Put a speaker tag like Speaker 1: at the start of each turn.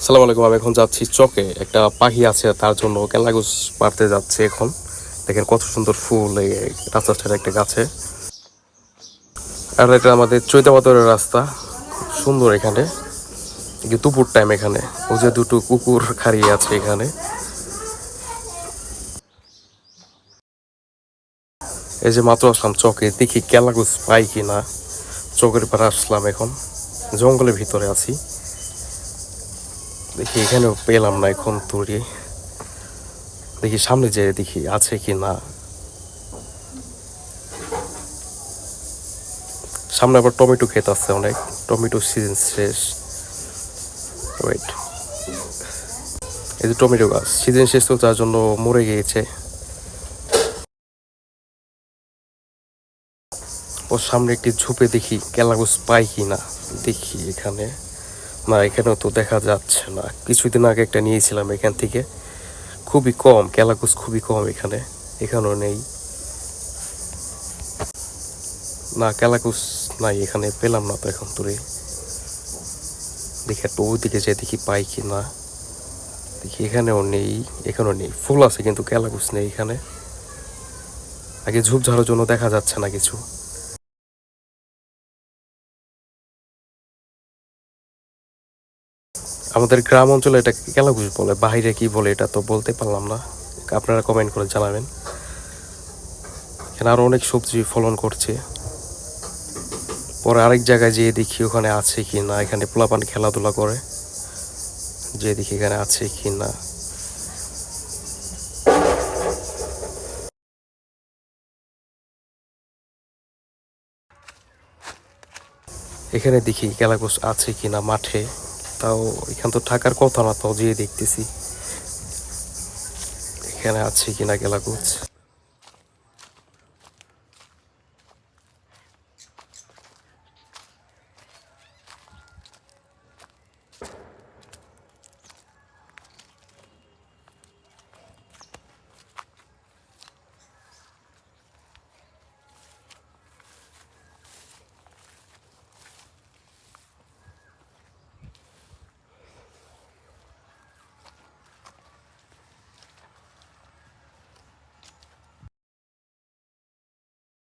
Speaker 1: সালাম আলাইকুম। আমি এখন যাচ্ছি চকে, একটা পাখি আছে তার জন্য কেলাগুছ পাড়তে যাচ্ছে এখন। দেখেন কত সুন্দর ফুল এই রাস্তার ধারে একটা গাছে। আর এটা আমাদের চৈতাবাদরের রাস্তা, খুব সুন্দর এখানে। দুপুর টাইম এখানে ওই যে দুটো কুকুর খাড়িয়ে আছে এখানে। এই যে মাত্র আসলাম চকে, দেখি কেলাগুছ পাই কি না। চকের পাড়ে আসলাম এখন, জঙ্গলের ভিতরে আছি। দেখি এখানেও পেলাম না এখন তুড়ি। দেখি সামনে যেয়ে দেখি আছে কি না। সামনে আবার টমেটো ক্ষেত আছে অনেক, টমেটো সিজন শেষ। ওয়েট, এই যে টমেটো গাছ সিজন শেষ তো, তার জন্য মরে গিয়েছে। ওর সামনে একটি ঝোপে দেখি কেলাগুছ পাই কি না। দেখি এখানে, না এখানেও তো দেখা যাচ্ছে না। কিছুদিন আগে একটা নিয়েছিলাম এখান থেকে, খুবই কম কেলাগুছ, খুবই কম এখানে। এখানেও নেই, না কেলাগুছ নাই এখানে, পেলাম না তো এখন তোরে। দেখি একটু ওইদিকে যে দেখি পাই কি না। দেখি এখানেও নেই, এখানেও নেই। ফুল আছে কিন্তু কেলাগুছ নেই এখানে। আগে ঝোপঝাড়ের জন্য দেখা যাচ্ছে না কিছু। আমাদের গ্রাম অঞ্চলে এটা কেলাগুছ বলে, বাইরে কি বলে এটা তো বলতে পারলাম না। আপনারা কমেন্ট করে জানাবেন। এখানে আরো অনেক সবজি ফলন করছে। পরে আরেক জায়গায় যেয়ে দেখি ওখানে আছে কি না। এখানে পোলাপান খেলাধুলা করে, যে দেখি এখানে আছে কি না। এখানে দেখি কেলাগুছ আছে কি না মাঠে। তাও এখান তো থাকার কথা না, তাও যেয়ে দেখতেছি এখানে আছে কিনা কেলাগুছ।